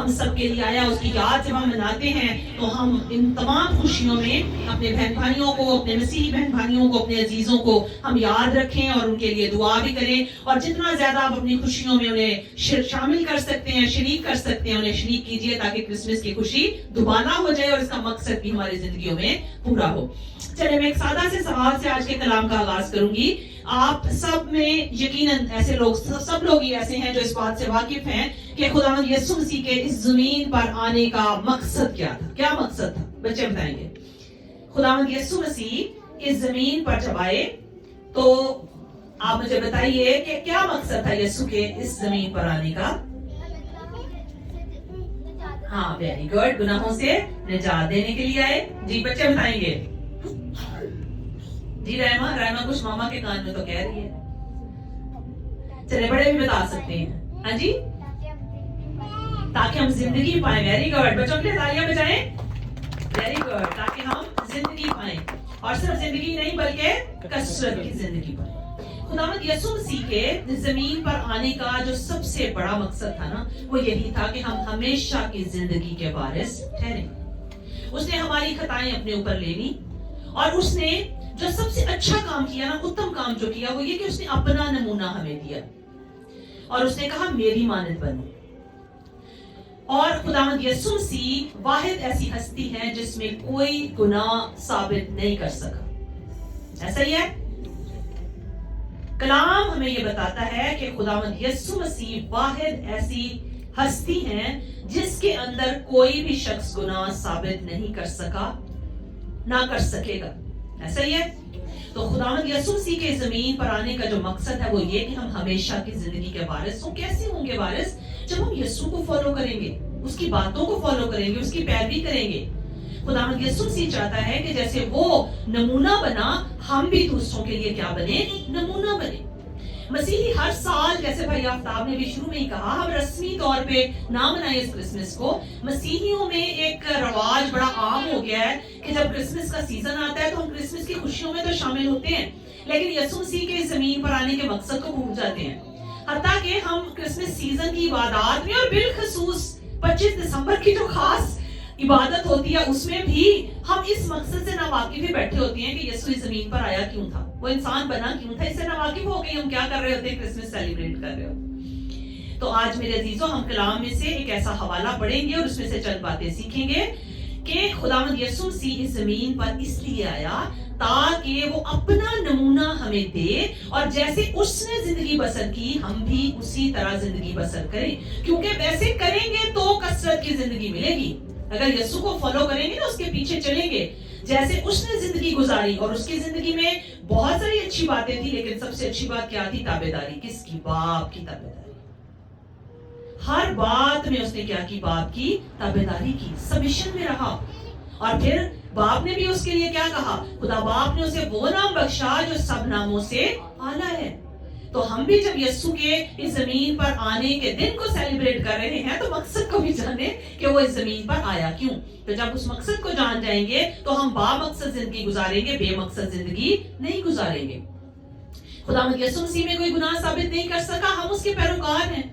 ہم سب کے لیے آیا، اس کی یاد جب ہم مناتے ہیں تو ہم ان تمام خوشیوں میں اپنے بہن بھائیوں کو، اپنے مسیحی بہن بھائیوں کو، اپنے عزیزوں کو ہم یاد رکھیں اور ان کے لیے دعا بھی کریں، اور جتنا زیادہ آپ اپنی خوشیوں میں انہیں شامل کر سکتے ہیں، شریک کر سکتے ہیں، انہیں شریک کیجیے تاکہ کرسمس کی خوشی دوبارہ ہو جائے اور اس کا مقصد بھی ہماری زندگیوں میں پورا ہو۔ چلے میں ایک سادہ سے سوال سے آج کے کلام کا آغاز کروں گی۔ آپ سب میں یقیناً ایسے لوگ، سب لوگ ہی ایسے ہیں جو اس بات سے واقف ہیں کہ خداوند یسوع مسیح کے اس زمین پر آنے کا مقصد کیا تھا؟ کیا مقصد تھا؟ بچے بتائیں گے۔ خداوند یسوع مسیح اس زمین پر جب آئے تو آپ مجھے بتائیے کہ کیا مقصد تھا یسوع کے اس زمین پر آنے کا؟ ہاں ویری گڈ، گناہوں سے نجات دینے کے لیے آئے۔ جی بچے بتائیں گے۔ جی رحمہ کچھ ماما کے کان میں تو کہہ رہی ہے، چلے بڑے بھی بتا سکتے ہیں۔ ہاں جی، تاکہ ہم زندگی پائیں۔ ویری گڈ، بچوں کے لیے تالیاں بجائیں۔ ویری گڈ، تاکہ ہم زندگی پائیں، اور صرف زندگی نہیں بلکہ کثرت کی زندگی پائیں۔ خداوند یسوع مسیح کے زمین پر آنے کا جو سب سے بڑا مقصد تھا نا، وہ یہی تھا کہ ہم ہمیشہ کی زندگی کے وارث ٹھہریں۔ اس نے ہماری خطائیں اپنے اوپر لے لی، اور اس نے جو سب سے اچھا کام کیا نا، اتم کام جو کیا، وہ یہ کہ اس نے اپنا نمونہ ہمیں دیا، اور اس نے کہا میری مانند بنو۔ اور خداوند یسوع مسیح واحد ایسی ہستی ہے جس میں کوئی گناہ ثابت نہیں کر سکا۔ ایسا ہی ہے، کلام ہمیں یہ بتاتا ہے کہ خداوند یسوع مسیح واحد ایسی ہستی ہے جس کے اندر کوئی بھی شخص گناہ ثابت نہیں کر سکا، نہ کر سکے گا۔ ایسا ہی ہے، تو خداوند یسوع مسیح کے زمین پر آنے کا جو مقصد ہے وہ یہ کہ ہم ہمیشہ کی زندگی کے وارث ہوں۔ کیسے ہوں گے وارث؟ جب ہم یسوع کو فالو کریں گے، اس کی باتوں کو فالو کریں گے، اس کی پیروی کریں گے۔ خداوند یسوع مسیح چاہتا ہے کہ جیسے وہ نمونہ بنا، ہم بھی دوسروں کے لیے کیا بنے؟ نمونہ بنے۔ مسیحی ہر سال، جیسے بھائی آفتاب نے بھی شروع میں ہی کہا، ہم رسمی طور پہ نہ منائیں اس کرسمس کو۔ مسیحیوں میں ایک رواج بڑا عام ہو گیا ہے کہ جب کرسمس کا سیزن آتا ہے تو ہم کرسمس کی خوشیوں میں تو شامل ہوتے ہیں، لیکن یسوع مسیح کے زمین پر آنے کے مقصد کو بھول جاتے ہیں۔ حتیٰ کہ ہم کرسمس سیزن کی عبادات میں، اور بالخصوص 25 دسمبر کی جو خاص عبادت ہوتی ہے، اس میں بھی ہم اس مقصد سے ناواقف ہی بیٹھے ہوتے ہیں کہ یسوع زمین پر آیا کیوں تھا، وہ انسان بنا کیوں تھا، اس سے ناواقف ہو کے ہم کیا کر رہے ہوتے ہیں؟ کرسمس سیلیبریٹ کر رہے ہوتے۔ تو آج میرے عزیزوں، ہم کلام میں سے ایک ایسا حوالہ پڑھیں گے اور اس میں سے چند باتیں سیکھیں گے کہ خداوند یسوع مسیح اس زمین پر اس لیے آیا تاکہ وہ اپنا نمونہ ہمیں دے، اور جیسے اس نے زندگی بسر کی ہم بھی اسی طرح زندگی بسر کریں، کیونکہ ویسے کریں گے تو کثرت کی زندگی ملے گی۔ اگر یسوع کو فالو کریں گے نا، اس کے پیچھے چلیں گے، جیسے اس نے زندگی گزاری، اور اس کی زندگی میں بہت ساری اچھی باتیں تھی، لیکن سب سے اچھی بات کیا تھی؟ تابعداری۔ کس کی؟ باپ کی تابعداری۔ ہر بات میں اس نے کیا کی؟ باپ کی تابعداری کی، سبمیشن میں رہا۔ اور پھر باپ نے بھی اس کے لیے کیا کہا؟ خدا باپ نے اسے وہ نام بخشا جو سب ناموں سے اعلیٰ ہے۔ تو ہم بھی جب یسوع کے اس زمین پر آنے کے دن کو سیلیبریٹ کر رہے ہیں تو مقصد کو بھی جانیں کہ وہ اس زمین پر آیا کیوں۔ تو جب اس مقصد کو جان جائیں گے تو ہم با مقصد زندگی گزاریں گے، بے مقصد زندگی نہیں گزاریں گے۔ خداوند یسوع مسیح میں کوئی گناہ ثابت نہیں کر سکا، ہم اس کے پیروکار ہیں۔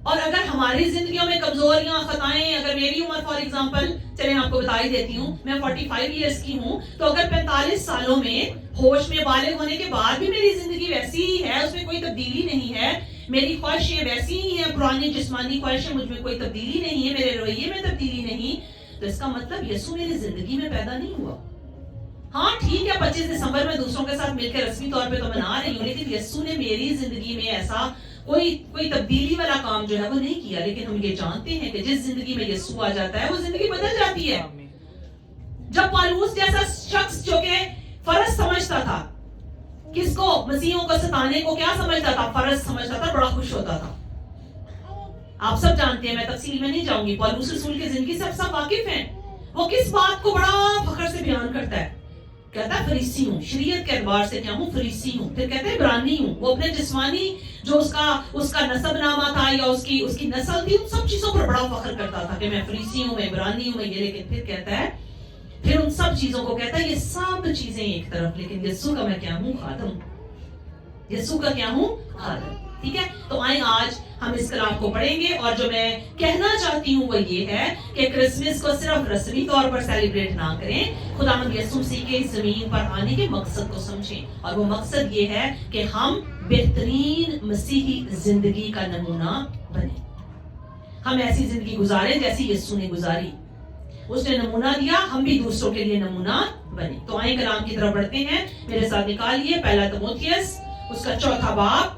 اور اگر ہماری زندگیوں میں کمزوریاں، خطائیں، اگر میری عمر فار ایگزامپل، چلیں آپ کو بتا ہی دیتی ہوں، میں 45 ایئرس کی ہوں، تو اگر 45 سالوں میں ہوش میں بالغ ہونے کے بعد بھی میری زندگی ویسی ہی ہے، اس میں کوئی تبدیلی نہیں ہے، میری خواہشیں ویسی ہی ہیں، پرانی جسمانی خواہشیں، مجھ میں کوئی تبدیلی نہیں ہے، میرے رویے میں تبدیلی نہیں، تو اس کا مطلب یسوع میری زندگی میں پیدا نہیں ہوا۔ ہاں ٹھیک ہے، 25 دسمبر میں دوسروں کے ساتھ مل کے رسمی طور پہ تو منا رہی ہوں، لیکن یسوع نے میری زندگی میں ایسا کوئی تبدیلی والا کام جو ہے وہ نہیں کیا۔ لیکن ہم یہ جانتے ہیں کہ جس زندگی میں یسوع آ جاتا ہے وہ زندگی بدل جاتی ہے۔ جب پالوس جیسا شخص جو کہ فرض سمجھتا تھا، کس کو؟ مسیحوں کو ستانے کو کیا سمجھتا تھا؟ فرض سمجھتا تھا، بڑا خوش ہوتا تھا۔ آپ سب جانتے ہیں، میں تفصیل میں نہیں جاؤں گی، پالوس رسول کی زندگی سے سب واقف ہیں۔ وہ کس بات کو بڑا فخر سے بیان کرتا ہے؟ کہتا ہے فریسی ہوں، شریعت کے اعتبار سے کیا ہوں؟ فریسی ہوں۔ پھر کہتے ہیں عبرانی ہوں۔ وہ اپنے جسمانی جو اس کا نسب نامہ تھا یا اس کی نسل تھی، ان سب چیزوں پر بڑا فخر کرتا تھا کہ میں فریسی ہوں، میں عبرانی ہوں، میں یہ۔ لیکن پھر کہتا ہے، پھر ان سب چیزوں کو کہتا ہے یہ سب چیزیں ایک طرف، لیکن یسوع کا میں کیا ہوں؟ خادم۔ یسوع کا کیا ہوں؟ خادم۔ ٹھیک ہے. تو آئیں آج ہم اس کلام کو پڑھیں گے, اور جو میں کہنا چاہتی ہوں وہ یہ ہے کہ کرسمس کو صرف رسمی طور پر سیلیبریٹ نہ کریں, خداوند یسوع مسیح کے زمین پر آنے کے مقصد کو سمجھیں, اور وہ مقصد یہ ہے کہ ہم بہترین مسیحی زندگی کا نمونہ بنیں. ہم ایسی زندگی گزاریں جیسی یسوع نے گزاری, اس نے نمونہ دیا, ہم بھی دوسروں کے لیے نمونہ بنے. تو آئیں کلام کی طرف بڑھتے ہیں. میرے ساتھ نکالیے پہلا تموتھیوس اس کا 4 باب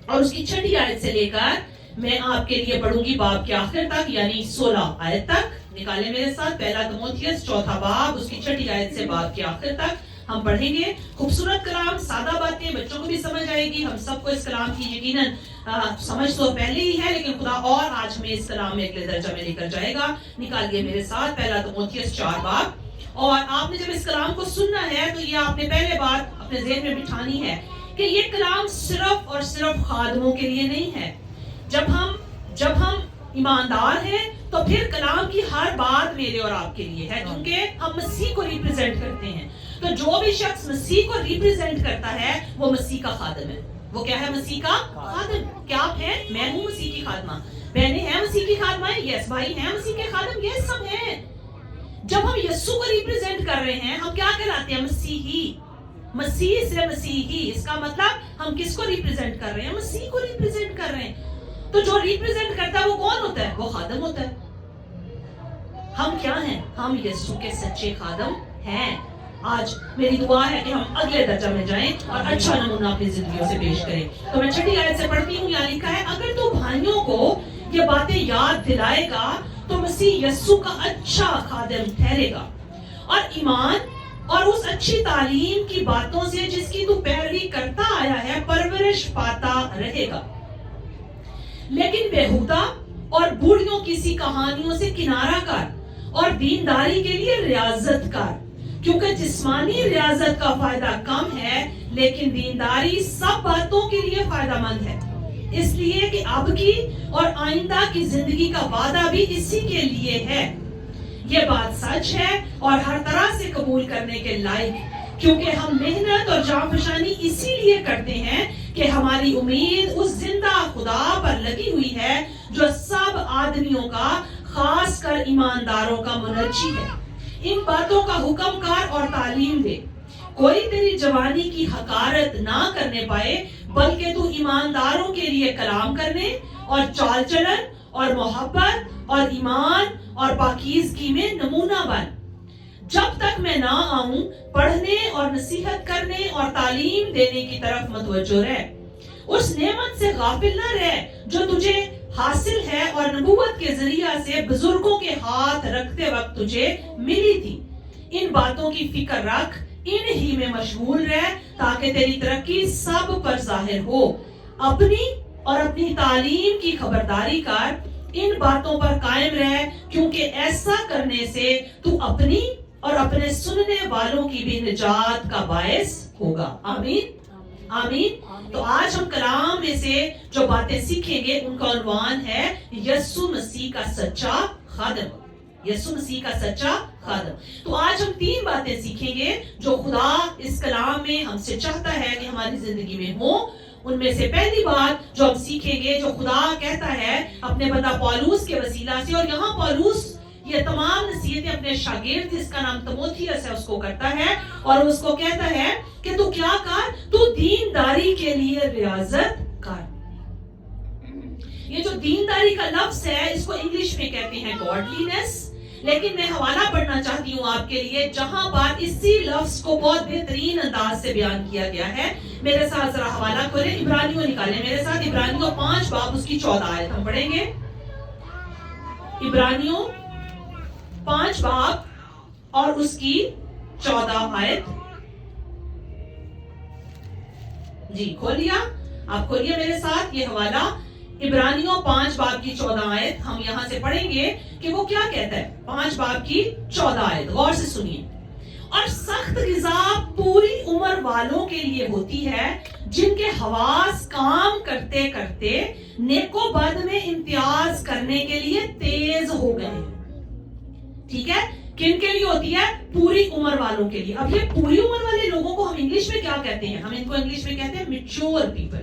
اور اس کی 6 آیت سے لے کر میں آپ کے لیے پڑھوں گی باب کے آخر تک, یعنی 16 آیت تک. نکالے میرے ساتھ پہلا تموتھیوس 4 باب اس کی 6 آیت سے باب کے آخر تک ہم پڑھیں گے. خوبصورت کلام, سادہ باتیں, بچوں کو بھی سمجھ آئے گی. ہم سب کو اس کلام کی یقیناً سمجھ تو پہلے ہی ہے, لیکن خدا اور آج ہمیں اس کلام میں اگلے درجہ میں لے کر جائے گا. نکالیے میرے ساتھ پہلا تموتھیوس 4 باب. اور آپ نے جب اس کلام کو سننا ہے تو یہ آپ نے پہلے بات اپنے ذہن میں بٹھانی ہے کہ یہ کلام صرف اور صرف خادموں کے لیے نہیں ہے. جب ہم ایماندار ہیں تو پھر کلام کی ہر بات میرے اور آپ کے لیے ہے, کیونکہ ہم مسیح کو ریپرزینٹ کرتے ہیں. تو جو بھی شخص مسیح کو ریپرزینٹ کرتا ہے وہ مسیح کا خادم ہے. وہ کیا ہے؟ مسیح کا خادم. کیا آپ ہیں؟ میں ہوں مسیح کی خادمہ. بہنیں ہیں مسیح کی خادمہ؟ یس. بھائی ہیں مسیح کے خادم؟ یس سب ہیں. جب ہم یسوع کو ریپرزینٹ کر رہے ہیں ہم کیا کہلاتے ہیں؟ مسیحی. مسیح سے مسیحی, اس کا مطلب ہم کس کو ریپرزینٹ کر رہے ہیں؟ مسیح کو ریپرزینٹ کر رہے ہیں. تو جو ریپرزینٹ کرتا ہے وہ کون ہوتا ہے؟ وہ خادم ہوتا ہے. ہم کیا ہیں؟ ہم یسوع کے سچے خادم ہیں. آج میری دعا ہے کہ ہم اگلے درجہ میں جائیں اور اچھا نمونہ اپنی زندگیوں سے پیش کریں. تو میں 6 آیت سے پڑھتی ہوں. یہاں لکھا ہے, اگر تو بھائیوں کو یہ باتیں یاد دلائے گا تو مسیح یسوع کا اچھا خادم ٹھہرے گا, اور ایمان اور اس اچھی تعلیم کی باتوں سے جس کی تو پیروی کرتا آیا ہے پرورش پاتا رہے گا. لیکن بےہودہ اور بوڑھیوں کسی کہانیوں سے کنارہ کر اور دینداری کے لیے ریاضت کر, کیونکہ جسمانی ریاضت کا فائدہ کم ہے لیکن دینداری سب باتوں کے لیے فائدہ مند ہے, اس لیے کہ اب کی اور آئندہ کی زندگی کا وعدہ بھی اسی کے لیے ہے. یہ بات سچ ہے اور ہر طرح سے قبول کرنے کے لائق, کیونکہ ہم محنت اور جانفشانی اسی لیے کرتے ہیں کہ ہماری امید اس زندہ خدا پر لگی ہوئی ہے جو سب آدمیوں کا, خاص کر ایمانداروں کا منجی ہے. ان باتوں کا حکم کر اور تعلیم دے. کوئی تیری جوانی کی حقارت نہ کرنے پائے, بلکہ تو ایمانداروں کے لیے کلام کرنے اور چال چلن اور محبت اور ایمان اور پاکیزگی میں نمونہ بن. جب تک میں نہ آؤں پڑھنے اور نصیحت کرنے اور تعلیم دینے کی طرف متوجہ رہ. اس نعمت سے غافل نہ رہ جو تجھے حاصل ہے اور نبوت کے ذریعہ سے بزرگوں کے ہاتھ رکھتے وقت تجھے ملی تھی. ان باتوں کی فکر رکھ, ان ہی میں مشغول رہ تاکہ تیری ترقی سب پر ظاہر ہو. اپنی اور اپنی تعلیم کی خبرداری کر, ان باتوں پر قائم رہ, کیونکہ ایسا کرنے سے تو اپنی اور اپنے سننے والوں کی بھی نجات کا باعث ہوگا. آمین آمین. تو آج ہم کلام میں سے جو باتیں سیکھیں گے ان کا عنوان ہے یسوع مسیح کا سچا خادم. یسوع مسیح کا سچا خادم. تو آج ہم 3 باتیں سیکھیں گے جو خدا اس کلام میں ہم سے چاہتا ہے کہ ہماری زندگی میں ہو. ان میں سے پہلی بات جو ہم سیکھیں گے, جو خدا کہتا ہے اپنے بندہ پولوس کے وسیلہ سے, اور یہاں پولوس یہ تمام نصیحتیں اپنے شاگرد جس کا نام تموتھیوس ہے اس کو کرتا ہے, اور اس کو کہتا ہے کہ تو کیا کر, تو دینداری کے لیے ریاضت کر. یہ جو دینداری کا لفظ ہے اس کو انگلش میں کہتے ہیں گاڈلینس, لیکن میں حوالہ پڑھنا چاہتی ہوں آپ کے لیے جہاں بات اسی لفظ کو بہت بہترین انداز سے بیان کیا گیا ہے. میرے ساتھ ذرا حوالہ کھولیں, عبرانیوں نکالیں میرے ساتھ. عبرانیوں 5 باب اس کی 14 آیت ہم پڑھیں گے. عبرانیوں 5 باب اور اس کی 14 آیت. جی کھولیا, آپ کھولیے میرے ساتھ یہ حوالہ. عبرانیوں 5 باب کی 14 آیت ہم یہاں سے پڑھیں گے کہ وہ کیا کہتا ہے. 5 باب کی 14 آیت غور سے سنیے. اور سخت غذا پوری عمر والوں کے لیے ہوتی ہے جن کے حواس کام کرتے کرتے نیک و بد میں امتیاز کرنے کے لیے تیز ہو گئے. ٹھیک ہے, کن کے لیے ہوتی ہے؟ پوری عمر والوں کے لیے. اب یہ پوری عمر والے لوگوں کو ہم انگلش میں کیا کہتے ہیں؟ ہم ان کو انگلش میں کہتے ہیں میچور پیپل.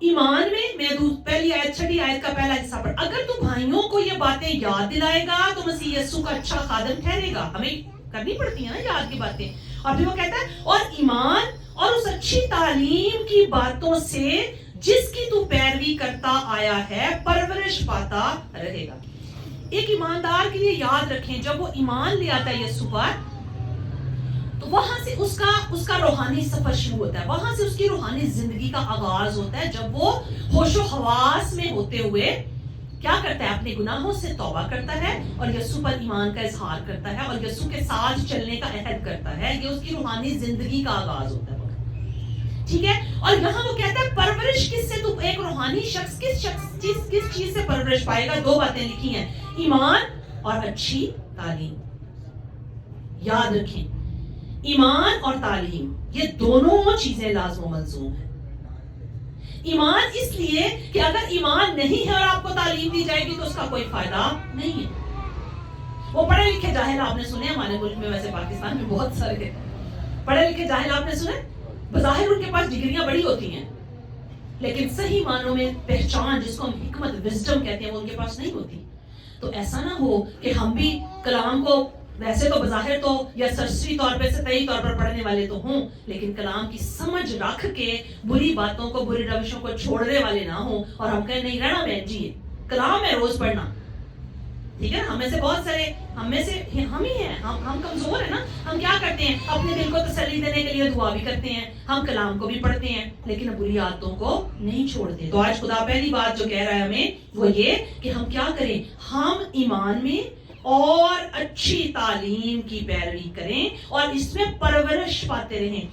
ایمان میں پہلی آیت چھٹی آیت کا پہلا حصہ پڑھ، اگر تو بھائیوں کو یہ باتیں یاد دلائے گا تو مسیح یسوع کا اچھا خادم ٹھہرے گا. ہمیں کرنی پڑتی ہیں نا یاد کی باتیں. اور پھر وہ کہتا ہے اور ایمان اور اس اچھی تعلیم کی باتوں سے جس کی تو پیروی کرتا آیا ہے پرورش پاتا رہے گا. ایک ایماندار کے لیے یاد رکھیں جب وہ ایمان لے آتا ہے یسوع پر تو وہاں سے اس کا روحانی سفر شروع ہوتا ہے، وہاں سے اس کی روحانی زندگی کا آغاز ہوتا ہے جب وہ ہوش و حواس میں ہوتے ہوئے کیا کرتا ہے، اپنے گناہوں سے توبہ کرتا ہے اور یسوع پر ایمان کا اظہار کرتا ہے اور یسوع کے ساتھ چلنے کا عہد کرتا ہے. یہ اس کی روحانی زندگی کا آغاز ہوتا ہے. ٹھیک ہے. اور یہاں وہ کہتا ہے پرورش کس سے، تو ایک روحانی شخص کس چیز سے پرورش پائے گا. دو باتیں لکھی ہیں، ایمان اور اچھی تعلیم. یاد رکھیں ایمان اور تعلیم یہ دونوں چیزیں لازم و ملزوم ہیں. ایمان اس لیے کہ اگر ایمان نہیں ہے اور آپ کو تعلیم دی جائے گی تو اس کا کوئی فائدہ نہیں ہے. وہ پڑھے لکھے جاہل آپ نے سنے ہمارے ملک میں، ویسے پاکستان میں بہت سارے پڑھے لکھے جاہل آپ نے سنے، بظاہر ان کے پاس ڈگریاں بڑی ہوتی ہیں لیکن صحیح معنوں میں پہچان جس کو ہم حکمت وزڈم کہتے ہیں وہ ان کے پاس نہیں ہوتی. تو ایسا نہ ہو کہ ہم بھی کلام کو ویسے تو بظاہر تو یا سرسری طور پہ سطحی طور پر پڑھنے والے تو ہوں لیکن کلام کی سمجھ رکھ کے بری باتوں کو، بری روشوں کو چھوڑنے والے نہ ہوں اور ہم کہیں نہیں رہنا بہن جی کلام ہے روز پڑھنا. ٹھیک ہے. ہم میں سے بہت سارے ہم میں سے ہم ہی ہیں، ہم کمزور ہیں نا. ہم کیا کرتے ہیں، اپنے دل کو تسلی دینے کے لیے دعا بھی کرتے ہیں، ہم کلام کو بھی پڑھتے ہیں لیکن بری عادتوں کو نہیں چھوڑتے. تو آج خدا پہلی بات جو کہہ رہا ہے ہمیں وہ یہ کہ ہم کیا کریں، ہم ایمان میں اور اچھی تعلیم کی پیروی کریں اور اس میں پرورش پاتے رہیں.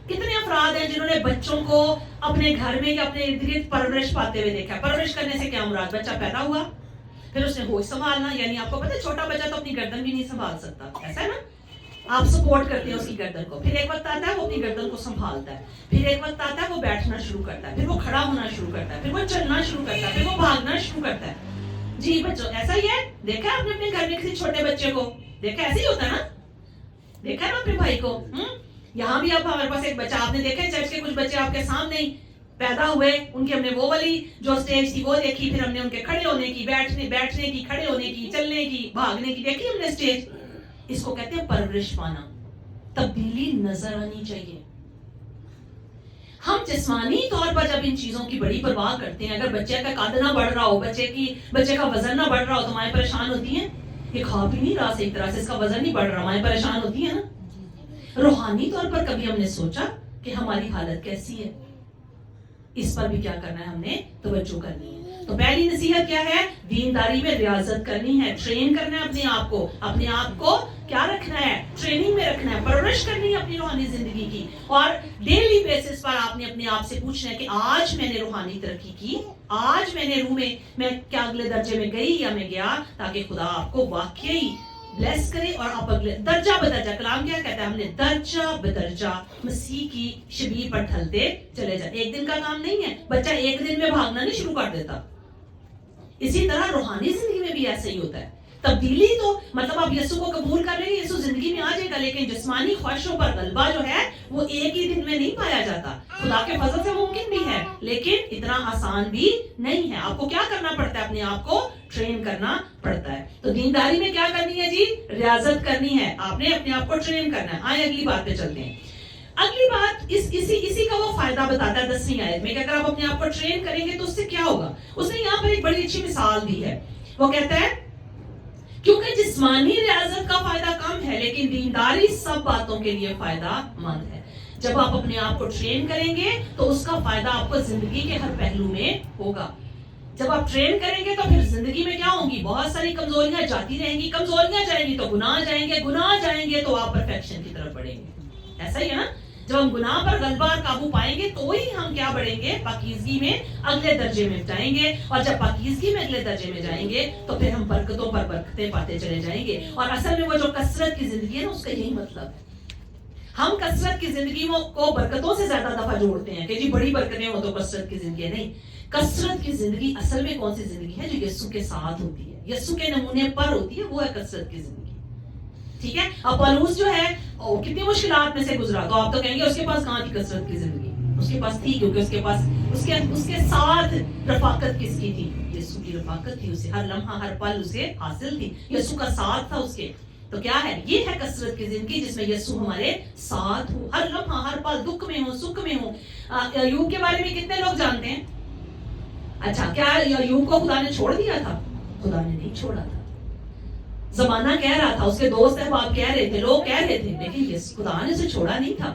کتنے افراد ہیں جنہوں نے بچوں کو اپنے گھر میں یا اپنے ارد گرد پرورش پاتے ہوئے دیکھا. پرورش کرنے سے کیا مراد، بچہ پیدا ہوا پھر اس نے ہوش سنبھالنا، یعنی آپ کو پتہ ہے چھوٹا بچہ تو اپنی گردن بھی نہیں سنبھال سکتا، ایسا ہے نا. آپ سپورٹ کرتے ہیں اس کی گردن کو، پھر ایک وقت آتا ہے وہ اپنی گردن کو سنبھالتا ہے، پھر ایک وقت آتا ہے وہ بیٹھنا شروع کرتا ہے، پھر وہ کھڑا ہونا شروع کرتا ہے، پھر وہ چلنا شروع کرتا ہے، پھر وہ بھاگنا شروع کرتا ہے. جی بچوں ایسا ہی ہے. دیکھا آپ نے اپنے گھر میں کسی چھوٹے بچے کو دیکھا، ایسے ہی ہوتا ہے نا. دیکھا ہے نا اپنے بھائی کو. یہاں بھی اب ہمارے پاس ایک بچہ آپ نے دیکھا، چرچ کے کچھ بچے آپ کے سامنے ہی پیدا ہوئے، ان کی ہم نے وہ والی جو سٹیج تھی وہ دیکھی، پھر ہم نے ان کے کھڑے ہونے کی، بیٹھنے کی، کھڑے ہونے کی، چلنے کی، بھاگنے کی دیکھی ہم نے سٹیج. اس کو کہتے ہیں پرورش پانا. تبدیلی نظر آنی چاہیے. ہم جسمانی طور پر جب ان چیزوں کی بڑی پرواہ کرتے ہیں، اگر بچے کا قد نہ بڑھ رہا ہو، بچے کا وزن نہ بڑھ رہا ہو تو مائیں پریشان ہوتی ہیں. یہ کھا بھی نہیں رہا صحیح طرح سے، اس کا وزن نہیں بڑھ رہا، مائیں پریشان ہوتی ہیں نا. روحانی طور پر کبھی ہم نے سوچا کہ ہماری حالت کیسی ہے؟ اس پر بھی کیا کرنا ہے، ہم نے توجہ کرنی ہے. تو پہلی نصیحت کیا ہے، دینداری میں ریاضت کرنی ہے، ٹرین کرنا ہے اپنے آپ کو کیا رکھنا ہے، ٹریننگ میں رکھنا ہے، پرورش کرنی ہے اپنی روحانی زندگی کی. اور ڈیلی بیسس پر آپ نے اپنے آپ سے پوچھنا ہے کہ آج میں نے روحانی ترقی کی، آج میں نے روح میں کیا اگلے درجے میں گئی یا میں گیا، تاکہ خدا آپ کو واقعی بلیس کرے اور آپ اگلے درجہ بدرجہ، کلام کیا کہتا ہے، ہم نے درجہ بدرجہ مسیح کی شبیہ پر ڈھلتے چلے جائیں. ایک دن کا کام نہیں ہے، بچہ ایک دن میں بھاگنا نہیں شروع کر دیتا. اسی طرح روحانی زندگی میں بھی ایسا ہی ہوتا ہے. تبدیلی تو مطلب آپ یسوع کو قبول کر لیں گے، یسوع زندگی میں آ جائے گا، لیکن جسمانی خواہشوں پر غلبہ جو ہے وہ ایک ہی دن میں نہیں پایا جاتا. خدا کے فضل سے ممکن بھی ہے لیکن اتنا آسان بھی نہیں ہے. آپ کو کیا کرنا پڑتا ہے، اپنے آپ کو ٹرین کرنا پڑتا ہے. تو دینداری میں کیا کرنی ہے جی، ریاضت کرنی ہے، آپ نے اپنے آپ کو ٹرین کرنا ہے. آئے اگلی بات پہ چلتے ہیں. اگلی بات اسی کا وہ فائدہ بتاتا ہے 10ویں آیت میں کہ اگر آپ اپنے آپ کو ٹرین کریں گے تو اس سے کیا ہوگا. اس نے یہاں پر ایک بڑی اچھی مثال دی ہے. وہ کہتا ہے کیونکہ جسمانی ریاضت کا فائدہ کم ہے لیکن دینداری سب باتوں کے لیے فائدہ مند ہے. جب آپ اپنے آپ کو ٹرین کریں گے تو اس کا فائدہ آپ کو زندگی کے ہر پہلو میں ہوگا. جب آپ ٹرین کریں گے تو پھر زندگی میں کیا ہوں گی، بہت ساری کمزوریاں جاتی رہیں گی، کمزوریاں جائیں گی تو گناہ جائیں گے تو آپ پرفیکشن کی طرف بڑھیں گے. ایسا ہی ہے نا. جب ہم گناہ پر غلبہ اور قابو پائیں گے تو ہی ہم کیا بڑھیں گے، پاکیزگی میں اگلے درجے میں جائیں گے. اور جب پاکیزگی میں اگلے درجے میں جائیں گے تو پھر ہم برکتوں پر برکتیں پاتے چلے جائیں گے. اور اصل میں وہ جو کثرت کی زندگی ہے نا، اس کا یہی مطلب ہے. ہم کثرت کی زندگی کو برکتوں سے زیادہ دفعہ جوڑتے ہیں کہ جی بڑی برکتیں ہو تو کثرت کی زندگی ہے. نہیں، کثرت کی زندگی اصل میں کون سی زندگی ہے، جو یسوع کے ساتھ ہوتی ہے، یسوع کے نمونے پر ہوتی ہے، وہ ہے کثرت کی زندگی. ٹھیک ہے. اب پولس جو ہے کتنی مشکلات میں سے گزرا، تو آپ تو کہیں گے اس کے پاس کہاں تھی کثرت کی زندگی. اس کے پاس تھی، کیونکہ اس کے ساتھ رفاقت کس کی تھی؟ یسوع کی رفاقت تھی، اسے ہر لمحہ ہر پل اسے حاصل تھی، یسوع کا ساتھ تھا اس کے. تو کیا ہے؟ یہ ہے کثرت کی زندگی جس میں یسوع ہمارے ساتھ ہو، ہر لمحہ ہر پل، دکھ میں ہو سکھ میں ہو. ایوب کے بارے میں کتنے لوگ جانتے ہیں؟ اچھا، کیا ایوب کو خدا نے چھوڑ دیا تھا؟ خدا نے نہیں چھوڑا تھا. زمانہ کہہ رہا تھا، اس کے دوست احباب کہہ رہے تھے، لوگ کہہ رہے تھے، لیکن خدا نے اسے چھوڑا نہیں تھا.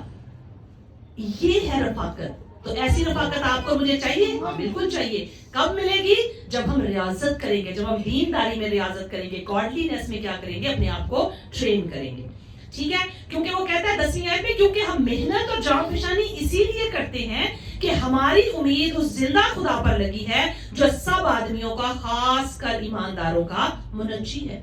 یہ ہے رفاقت. تو ایسی رفاقت آپ کو مجھے چاہیے؟ ہاں بالکل چاہیے. کب ملے گی؟ جب ہم ریاضت کریں گے، جب ہم دینداری میں ریاضت کریں گے، گاڈلینس میں کیا کریں گے؟ اپنے آپ کو ٹرین کریں گے. ٹھیک ہے؟ کیونکہ وہ کہتا ہے 10ویں آیت میں، کیونکہ ہم محنت اور جان فشانی اسی لیے کرتے ہیں کہ ہماری امید اس زندہ خدا پر لگی ہے جو سب آدمیوں کا، خاص کر ایمانداروں کا منجی ہے.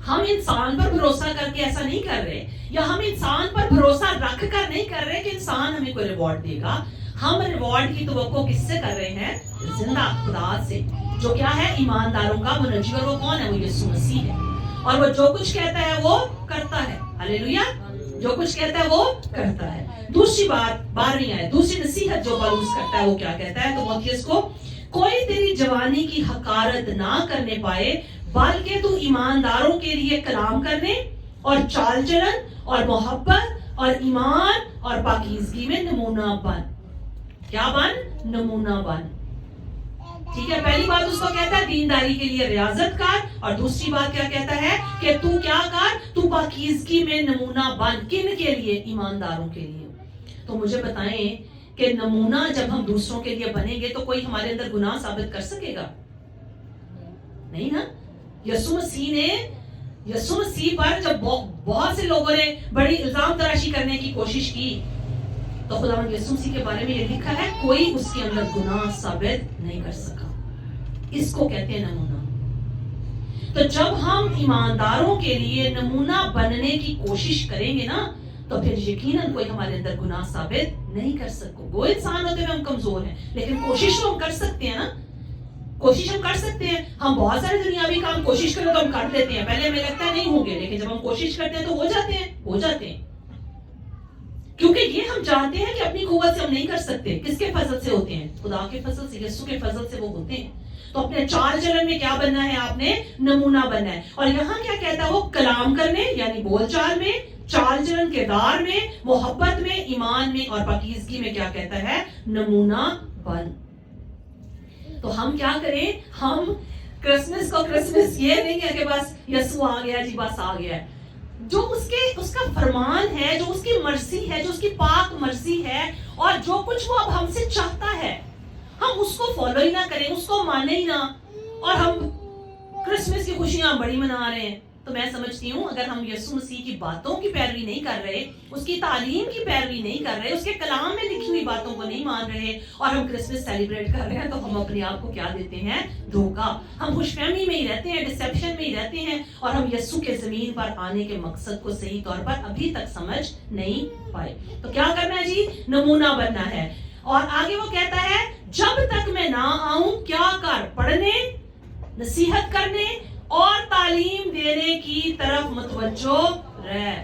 ہم انسان پر بھروسہ کر کے ایسا نہیں کر رہے، یا ہم انسان پر بھروسہ رکھ کر نہیں کر رہے کہ انسان ہمیں کوئی ریوارڈ دے گا. ہم ریوارڈ کی توقع کس سے کر رہے ہیں؟ زندہ خدا سے، جو کیا ہے؟ ایمانداروں کا منجی. اور وہ کون ہے؟ وہ یسوع مسیح ہے. اور وہ جو کچھ کہتا ہے وہ کرتا ہے. ہلیلویا! جو کچھ کہتا ہے وہ کرتا ہے. دوسری بات، 12ویں آیت، دوسری نصیحت جو پالوس کرتا ہے وہ کیا کہتا ہے؟ تیموتھیوس کو، کوئی تیری جوانی کی حقارت نہ کرنے پائے، بلکہ تو ایمانداروں کے لیے کلام کرنے اور چال چلن اور محبت اور ایمان اور پاکیزگی میں نمونہ بن. کیا بن؟ نمونہ بن. ٹھیک ہے؟ پہلی بات اس کو کہتا ہے دینداری کے لیے ریاضت کر، اور دوسری بات کیا کہتا ہے؟ کہ تو کیا کر؟ تو پاکیزگی میں نمونہ بن. کن کے لیے؟ ایمانداروں کے لیے. تو مجھے بتائیں کہ نمونہ جب ہم دوسروں کے لیے بنیں گے تو کوئی ہمارے اندر گناہ ثابت کر سکے گا؟ نہیں نا. یسوع مسیح پر جب بہت سے لوگوں نے بڑی الزام تراشی کرنے کی کوشش کی تو خداوند یسوع مسیح کے بارے میں یہ لکھا ہے، کوئی اس کے اندر گناہ ثابت نہیں کر سکا. اس کو کہتے ہیں نمونہ. تو جب ہم ایمانداروں کے لیے نمونہ بننے کی کوشش کریں گے نا، تو پھر یقیناً کوئی ہمارے اندر گناہ ثابت نہیں کر سکو. وہ انسان ہوتے ہوئے ہم کمزور ہیں، لیکن کوشش تو ہم کر سکتے ہیں نا. کوشش ہم کر سکتے ہیں. ہم بہت سارے دنیاوی کام کوشش کریں تو ہم کر لیتے ہیں، پہلے ہمیں لگتا ہے نہیں ہوں گے، لیکن جب ہم کوشش کرتے ہیں تو ہو جاتے ہیں. کیونکہ یہ ہم جانتے ہیں کہ اپنی قوت سے ہم نہیں کر سکتے. کس کے فضل سے ہوتے ہیں؟ خدا کے فضل سے، یسوع کے فضل سے وہ ہوتے ہیں. تو اپنے چال چلن میں کیا بننا ہے؟ آپ نے نمونہ بننا ہے. اور یہاں کیا کہتا ہے؟ وہ کلام کرنے یعنی بول چال میں، چال چلن کردار میں، محبت میں، ایمان میں اور پاکیزگی میں کیا کہتا ہے؟ نمونہ بن. تو ہم کیا کریں؟ ہم کرسمس کو کرسمس یہ نہیں ہے کہ بس یسوع آ گیا جی، بس آ گیا. جو اس کا فرمان ہے، جو اس کی مرضی ہے، جو اس کی پاک مرضی ہے، اور جو کچھ وہ اب ہم سے چاہتا ہے، ہم اس کو فالو ہی نہ کریں، اس کو مانیں ہی نہ، اور ہم کرسمس کی خوشیاں بڑی منا رہے ہیں. تو میں سمجھتی ہوں اگر ہم یسوع مسیح کی باتوں کی پیروی نہیں کر رہے، اس کی تعلیم کی پیروی نہیں کر رہے، اس کے کلام میں لکھی ہوئی باتوں کو نہیں مان رہے، اور ہم کرسمس سیلیبریٹ کر رہے ہیں، تو ہم اپنے آپ کو کیا دیتے ہیں؟ دھوکہ. ہم خوش فہمی میں ہی رہتے ہیں، ڈسیپشن میں ہی رہتے ہیں، اور ہم یسوع کے زمین پر آنے کے مقصد کو صحیح طور پر ابھی تک سمجھ نہیں پائے. تو کیا کرنا ہے جی؟ نمونہ بننا ہے. اور آگے وہ کہتا ہے جب تک میں نہ آؤں کیا کر؟ پڑھنے، نصیحت کرنے اور تعلیم دینے کی طرف متوجہ رہ.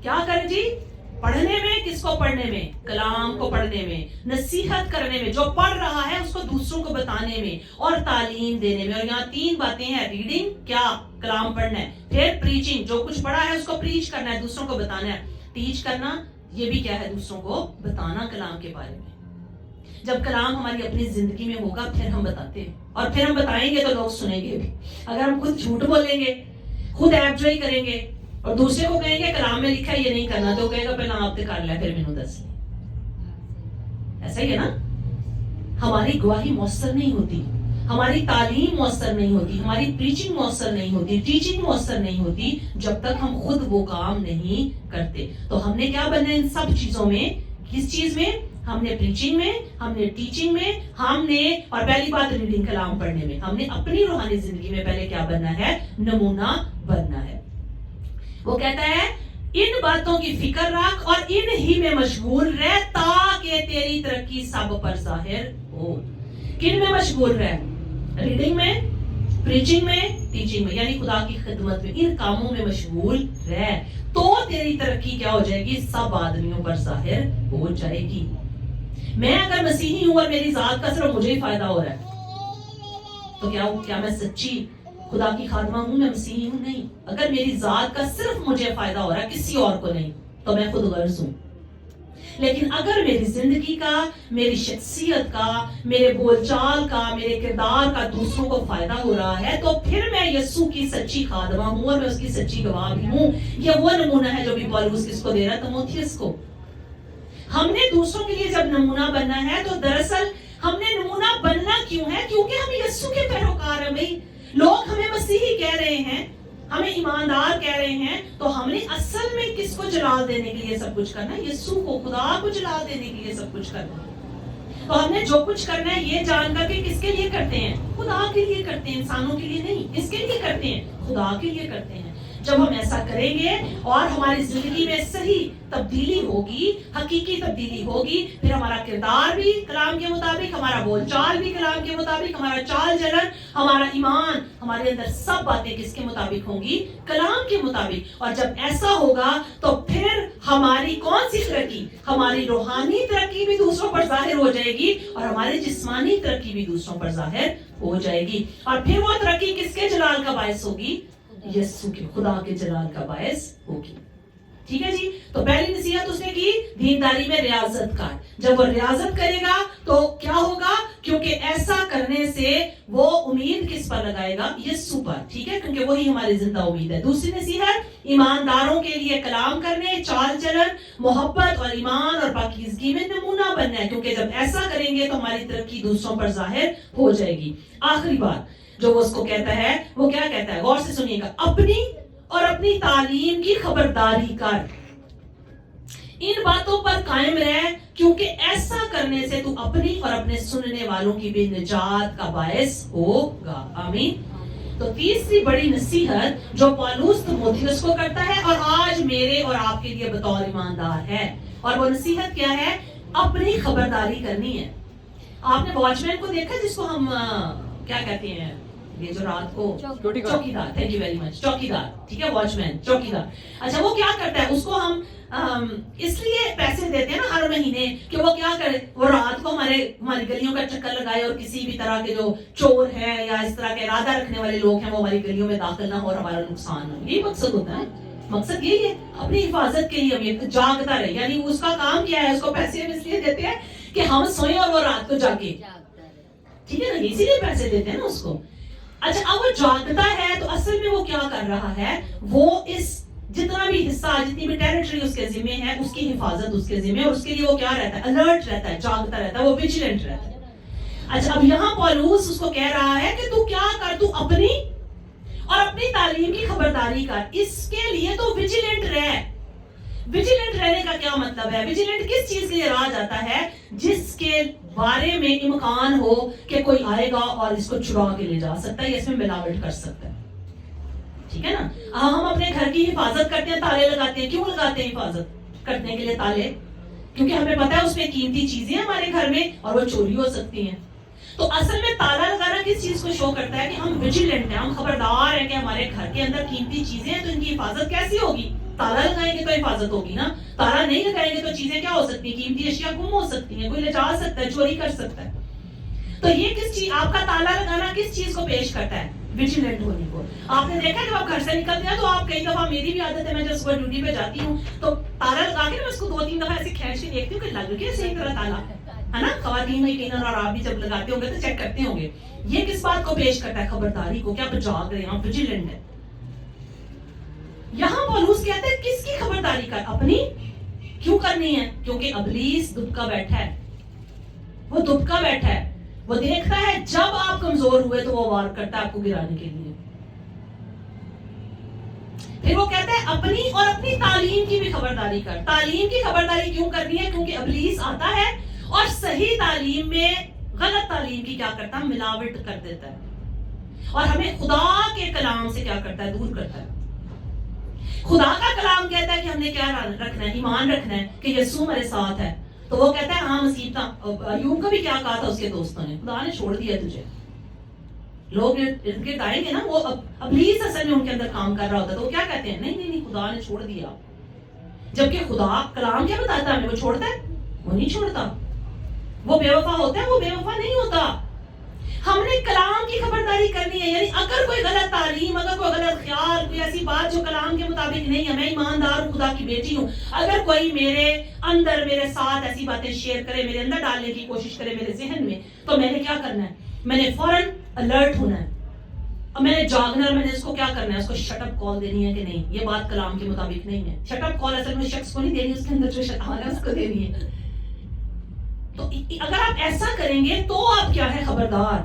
کیا کر جی؟ پڑھنے میں. کس کو پڑھنے میں؟ کلام کو پڑھنے میں. نصیحت کرنے میں، جو پڑھ رہا ہے اس کو دوسروں کو بتانے میں، اور تعلیم دینے میں. اور یہاں 3 باتیں ہیں: ریڈنگ، کیا؟ کلام پڑھنا ہے. پھر پریچنگ، جو کچھ پڑھا ہے اس کو پریچ کرنا ہے، دوسروں کو بتانا ہے. ٹیچ کرنا، یہ بھی کیا ہے؟ دوسروں کو بتانا کلام کے بارے میں. جب کلام ہماری اپنی زندگی میں ہوگا پھر ہم بتاتے ہیں، اور پھر ہم بتائیں گے تو لوگ سنیں گے بھی. اگر ہم خود جھوٹ بولیں گے، خود ایپ جوئی کریں گے، اور دوسرے کو کہیں گے کلام میں لکھا ہے یہ نہیں کرنا، تو کہے گا پہلے آپ نے کر لیا پھر مینوں دس. ایسا ہی ہے نا. ہماری گواہی مؤثر نہیں ہوتی، ہماری تعلیم مؤثر نہیں ہوتی، ہماری پریچنگ مؤثر نہیں ہوتی، ٹیچنگ مؤثر نہیں ہوتی جب تک ہم خود وہ کام نہیں کرتے. تو ہم نے کیا بننا ہے ان سب چیزوں میں؟ کس چیز میں؟ ہم نے پریچنگ میں، ہم نے ٹیچنگ میں، ہم نے، اور پہلی بات ریڈنگ کلام پڑھنے میں، ہم نے اپنی روحانی زندگی میں پہلے کیا بننا ہے؟ نمونہ بننا ہے. وہ کہتا ہے ان باتوں کی فکر رکھ اور ان ہی میں مشغول رہ تاکہ تیری ترقی سب پر ظاہر ہو. کن میں مشغول رہ؟ ریڈنگ میں، پریچنگ میں، ٹیچنگ میں، یعنی خدا کی خدمت میں. ان کاموں میں مشغول رہ تو تیری ترقی کیا ہو جائے گی؟ سب آدمیوں پر ظاہر ہو جائے گی. میں اگر مسیحی ہوں اور میری ذات کا صرف مجھے ہی فائدہ ہو رہا ہے تو کیا میں سچی خدا کی خادمہ ہوں؟ میں مسیحی ہوں؟ نہیں. اگر میری ذات کا صرف مجھے فائدہ ہو رہا ہے کسی اور کو نہیں تو میں خود غرض ہوں. لیکن اگر میری زندگی کا، میری شخصیت کا، میرے بول چال کا، میرے کردار کا دوسروں کو فائدہ ہو رہا ہے تو پھر میں یسوع کی سچی خادمہ ہوں اور میں اس کی سچی گواہ بھی ہوں. یہ وہ نمونہ ہے جو بھی پالوس کس کو دے رہا ہے؟ تیموتھیوس کو. ہم نے دوسروں کے لیے جب نمونہ بننا ہے تو دراصل ہم نے نمونہ بننا کیوں ہے؟ کیونکہ ہم یسوع کے پیروکار ہیں. بھائی لوگ ہمیں مسیحی کہہ رہے ہیں، ہمیں ایماندار کہہ رہے ہیں، تو ہم نے اصل میں کس کو جلال دینے کے لیے سب کچھ کرنا ہے؟ یسوع کو، خدا کو جلال دینے کے لیے سب کچھ کرنا ہے. تو ہم نے جو کچھ کرنا ہے یہ جان کر کے کس کے لیے کرتے ہیں؟ خدا کے لیے کرتے ہیں، انسانوں کے لیے نہیں. کس کے لیے کرتے ہیں؟ خدا کے لیے کرتے ہیں. جب ہم ایسا کریں گے اور ہماری زندگی میں صحیح تبدیلی ہوگی، حقیقی تبدیلی ہوگی، پھر ہمارا کردار بھی کلام کے مطابق، ہمارا بول چال بھی کلام کے مطابق، ہمارا چال چلن، ہمارا ایمان، ہمارے اندر سب باتیں کس کے مطابق ہوں گی؟ کلام کے مطابق. اور جب ایسا ہوگا تو پھر ہماری کون سی ترقی؟ ہماری روحانی ترقی بھی دوسروں پر ظاہر ہو جائے گی اور ہماری جسمانی ترقی بھی دوسروں پر ظاہر ہو جائے گی. اور پھر وہ ترقی کس کے جلال کا باعث ہوگی؟ یسوع کے، خدا کے جلال کا باعث ہوگی. ٹھیک ہے جی. تو پہلی نصیحت اس نے کی دینداری میں ریاضت کر. جب وہ ریاضت کرے گا تو کیا ہوگا؟ کیونکہ ایسا کرنے سے وہ امید کس پر لگائے گا؟ یسوع پر. ٹھیک ہے، کیونکہ وہی ہماری زندہ امید ہے. دوسری نصیحت ایمانداروں کے لیے کلام کرنے، چال چلن، محبت اور ایمان اور پاکیزگی میں نمونہ بننا ہے. کیونکہ جب ایسا کریں گے تو ہماری ترقی دوسروں پر ظاہر ہو جائے گی. آخری بات جو وہ اس کو کہتا ہے، وہ کیا کہتا ہے؟ غور سے سنیے گا. اپنی اور اپنی تعلیم کی خبرداری کر. ان باتوں پر قائم رہ، کیونکہ ایسا کرنے سے تو اپنی اور اپنے سننے والوں کی بھی نجات کا باعث ہوگا. آمین. تو تیسری بڑی نصیحت جو پالوس تیموتھیوس کو کرتا ہے اور آج میرے اور آپ کے لیے بطور ایماندار ہے، اور وہ نصیحت کیا ہے؟ اپنی خبرداری کرنی ہے. آپ نے واچ مین کو دیکھا جس کو ہم کیا کہتے ہیں؟ یہ جو رات کو چوکیدار. Thank you very much. چوکیدار. ٹھیک ہے، واچ مین، چوکیدار. اچھا وہ کیا کرتا ہے؟ اس کو ہم اس لیے پیسے دیتے ہیں نا ہر مہینے کہ وہ کیا کرے؟ وہ رات کو ہماری گلیوں کا چکر لگائے اور کسی بھی طرح کے جو چور ہیں یا اس طرح کے ارادہ رکھنے والے لوگ ہیں وہ ہماری گلیوں میں داخل نہ ہو اور ہمارا نقصان ہو. یہی مقصد ہوتا ہے. مقصد یہی ہے، اپنی حفاظت کے لیے ہم جاگتا رہے. یعنی اس کا کام کیا ہے؟ اس کو پیسے ہم اس لیے دیتے ہیں کہ ہم سوئیں اور وہ رات کو جاگے. ٹھیک ہے نا، اسی لیے پیسے دیتے ہیں نا اس کو. اچھا اب وہ جاگتا ہے تو اصل میں وہ کیا کر رہا ہے؟ وہ اس جتنا بھی حصہ، جتنی بھی ٹیریٹری اس کے ذمہ ہے، اس کی حفاظت اس کے ذمہ، اور اس کے لیے وہ کیا رہتا ہے؟ الرٹ رہتا ہے، جاگتا رہتا ہے، وہ ویجیلنٹ رہتا ہے. اچھا اب یہاں پالوس اس کو کہہ رہا ہے کہ تو کیا کر، تو اپنی اور اپنی تعلیم کی خبرداری کر. اس کے لیے تو ویجیلنٹ رہ. ویجیلنٹ رہنے کا کیا مطلب ہے؟ ویجیلنٹ کس چیز کے لیے رہا جاتا ہے؟ جس کے بارے میں امکان ہو کہ کوئی آئے گا اور اس کو چرا کے لے جا سکتا ہے یا اس میں ملاوٹ کر سکتا ہے. ٹھیک ہے نا. ہم اپنے گھر کی حفاظت کرتے ہیں، تالے لگاتے ہیں. کیوں لگاتے ہیں حفاظت کرنے کے لیے تالے؟ کیونکہ ہمیں پتا ہے اس میں قیمتی چیزیں ہمارے گھر میں اور وہ چوری ہو سکتی ہیں. تو اصل میں تالا لگانا کس چیز کو شو کرتا ہے؟ کہ ہم ویجیلنٹ ہیں، ہم خبردار ہیں کہ ہمارے گھر کے اندر قیمتی چیزیں ہیں تو ان کی حفاظت کیسی ہوگی؟ تالا لگائیں گے تو حفاظت ہوگی نا. تالا نہیں لگائیں گے تو چیزیں کیا ہو سکتی ہیں؟ قیمتی اشیاء گم ہو سکتی ہیں، کوئی لے جا سکتا ہے، چوری کر سکتا ہے. تو یہ کس چیز، آپ کا تالا لگانا کس چیز کو پیش کرتا ہے؟ ویجیلنٹ ہونے کو. آپ نے دیکھا جب آپ گھر سے نکلتے ہیں تو آپ کئی دفعہ، میری بھی عادت ہے، میں جب صبح ڈیوٹی پہ جاتی ہوں تو تالا لگا کے میں اس کو 2-3 دفعہ ایسے کھینچ کے دیکھتی ہوں کہ لگ کے صحیح طرح تالا ہے نا. خواتین یقیناً اور آپ بھی جب لگاتے ہوں گے تو چیک کرتے ہوں گے. یہ کس بات کو پیش کرتا ہے؟ خبرداری کو. کیا آپ جاگ رہے ہیں، آپ ویجیلنٹ ہیں. یہاں پالوس کہتا ہے کس کی خبرداری کر؟ اپنی. کیوں کرنی ہے؟ کیونکہ ابلیس دبکا بیٹھا ہے. وہ دبکا بیٹھا ہے، وہ دیکھتا ہے جب آپ کمزور ہوئے تو وہ وار کرتا ہے آپ کو گرانے کے لیے. پھر وہ کہتا ہے اپنی اور اپنی تعلیم کی بھی خبرداری کر. تعلیم کی خبرداری کیوں کرنی ہے؟ کیونکہ ابلیس آتا ہے اور صحیح تعلیم میں غلط تعلیم کی کیا کرتا ہے؟ ملاوٹ کر دیتا ہے اور ہمیں خدا کے کلام سے کیا کرتا ہے؟ دور کرتا ہے. خدا کا کلام کہتا ہے کہ ہم نے کیا رکھنا ہے؟ ایمان رکھنا ہے کہ یسوع ہمارے ساتھ ہے. تو وہ کہتا ہے ہاں مصیبتاں. ایوب کو بھی کیا کہا تھا اس کے دوستوں نے؟ خدا نے چھوڑ دیا تجھے. لوگ ان کے آئیں گے نا، وہ ابلیس اصل میں ان کے اندر کام کر رہا ہوتا ہے تو وہ کیا کہتے ہیں؟ نہیں نہیں نہیں، خدا نے چھوڑ دیا. جبکہ خدا کلام کیا بتاتا ہے ہمیں؟ وہ چھوڑتا ہے؟ وہ نہیں چھوڑتا. وہ بے وفا ہوتا ہے؟ وہ بے وفا نہیں ہوتا. ہم نے کلام کی خبرداری کرنی ہے. یعنی اگر کوئی غلط تعلیم، اگر کوئی غلط خیال، کوئی ایسی بات جو کلام کے مطابق نہیں ہے، میں ایماندار ہوں، خدا کی بیٹی ہوں، اگر کوئی میرے اندر، میرے ساتھ ایسی باتیں شیئر کرے، میرے اندر ڈالنے کی کوشش کرے میرے ذہن میں، تو میں نے کیا کرنا ہے؟ میں نے فوراً الرٹ ہونا ہے. اب میں نے جاگنا ہے. میں نے اس کو کیا کرنا ہے؟ اس کو شٹ اپ کال دینی ہے کہ نہیں، یہ بات کلام کے مطابق نہیں ہے. شٹ اپ کال اصل میں شخص کو نہیں دینی، اس کے اندر جو شیطان ہے اس کو دینی ہے. تو اگر آپ ایسا کریں گے تو آپ کیا ہے؟ خبردار.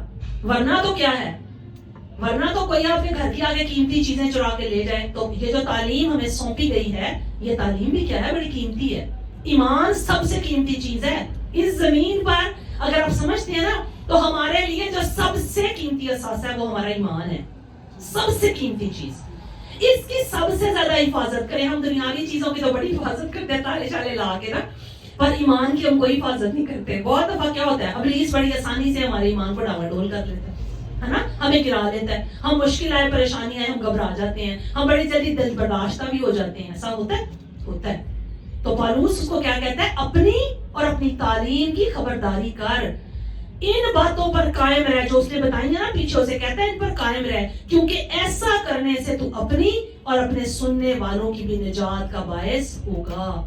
ورنہ تو کیا ہے؟ ورنہ تو کوئی آپ کے گھر کی آگے قیمتی چیزیں چرا کے لے جائے. تو یہ جو تعلیم ہمیں سونپی گئی ہے، یہ تعلیم بھی کیا ہے؟ بڑی قیمتی ہے. ایمان سب سے قیمتی چیز ہے اس زمین پر. اگر آپ سمجھتے ہیں نا، تو ہمارے لیے جو سب سے قیمتی اثاثہ ہے وہ ہمارا ایمان ہے. سب سے قیمتی چیز. اس کی سب سے زیادہ حفاظت کریں. ہم دنیاوی چیزوں کی تو بڑی حفاظت کرتے ہیں تالے شالے لا کے نا، پر ایمان کی ہم کوئی حفاظت نہیں کرتے. بہت دفعہ کیا ہوتا ہے، ابلیس بڑی آسانی سے ہمارے ایمان کو ڈاوا ڈول کر لیتا ہے نا، ہمیں گرا دیتا ہے. ہم مشکل آئے، پریشانی آئے، ہم گھبرا جاتے ہیں، ہم بڑی جلدی دل برداشتہ بھی ہو جاتے ہیں. ایسا ہوتا ہے؟ ہوتا ہے. تو پالوس اس کو کیا کہتا ہے؟ اپنی اور اپنی تعلیم کی خبرداری کر. ان باتوں پر قائم رہ جو اس نے بتائی ہیں نا پیچھے، سے کہتا ہے ان پر قائم رہ، کیونکہ ایسا کرنے سے تو اپنی اور اپنے سننے والوں کی بھی نجات کا باعث ہوگا.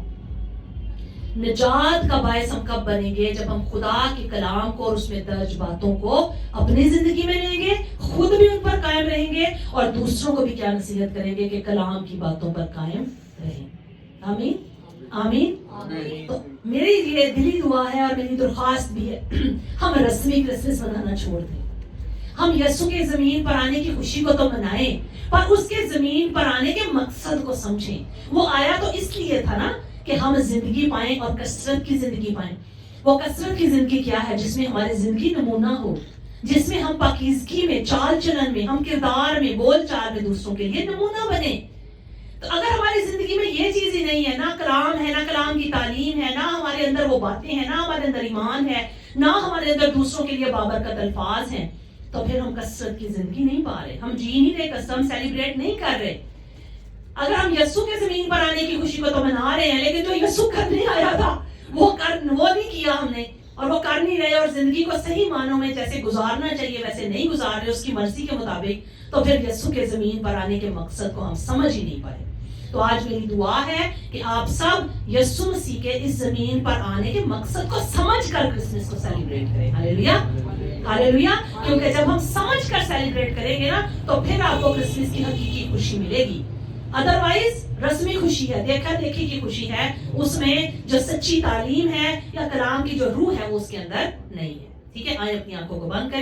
نجات کا باعث ہم کب بنیں گے؟ جب ہم خدا کے کلام کو اور اس میں درج باتوں کو اپنی زندگی میں لیں گے، خود بھی ان پر قائم رہیں گے، اور دوسروں کو بھی کیا نصیحت کریں گے کہ کلام کی باتوں پر قائم رہیں. آمین آمین. تو میری یہ دلی دعا ہے اور میری درخواست بھی ہے، ہم رسمی کرسمس منانا چھوڑ دیں. ہم یسوع کے زمین پر آنے کی خوشی کو تو منائیں، پر اس کے زمین پر آنے کے مقصد کو سمجھیں. وہ آیا تو اس لیے تھا نا کہ ہم زندگی پائیں اور کثرت کی زندگی پائیں. وہ کثرت کی زندگی کیا ہے؟ جس میں ہماری زندگی نمونہ ہو، جس میں ہم پاکیزگی میں، چال چلن میں، ہم کردار میں، بول چال میں دوسروں کے لیے نمونہ بنے. تو اگر ہماری زندگی میں یہ چیز ہی نہیں ہے، نہ کلام ہے، نہ کلام کی تعلیم ہے، نہ ہمارے اندر وہ باتیں ہیں، نہ ہمارے اندر ایمان ہے، نہ ہمارے اندر دوسروں کے لیے بابرکت الفاظ ہیں، تو پھر ہم کثرت کی زندگی نہیں پا رہے، ہم جی نہیں رہے، کثرت ہم سیلیبریٹ نہیں کر رہے. اگر ہم یسوع کے زمین پر آنے کی خوشی کو تو منا رہے ہیں، لیکن جو یسوع کرنے آیا تھا وہ نہیں کیا ہم نے، اور وہ کر نہیں رہے، اور زندگی کو صحیح معنوں میں جیسے گزارنا چاہیے ویسے نہیں گزار رہے اس کی مرضی کے مطابق، تو پھر یسوع کے زمین پر آنے کے مقصد کو ہم سمجھ ہی نہیں پائے. تو آج میری دعا ہے کہ آپ سب یسوع مسیح کے اس زمین پر آنے کے مقصد کو سمجھ کر کرسمس کو سیلیبریٹ کریں. ہاللیلویا ہاللیلویا. کیونکہ جب ہم سمجھ کر سیلیبریٹ کریں گے نا، تو پھر آپ کو کرسمس کی حقیقی خوشی ملے گی. ادروائز رسمی خوشی ہے، دیکھا دیکھی کی خوشی ہے، اس میں جو سچی تعلیم ہے یا کلام کی جو روح ہے وہ اس کے اندر نہیں ہے. ٹھیک ہے، آئے اپنی آنکھوں کو بند کریں.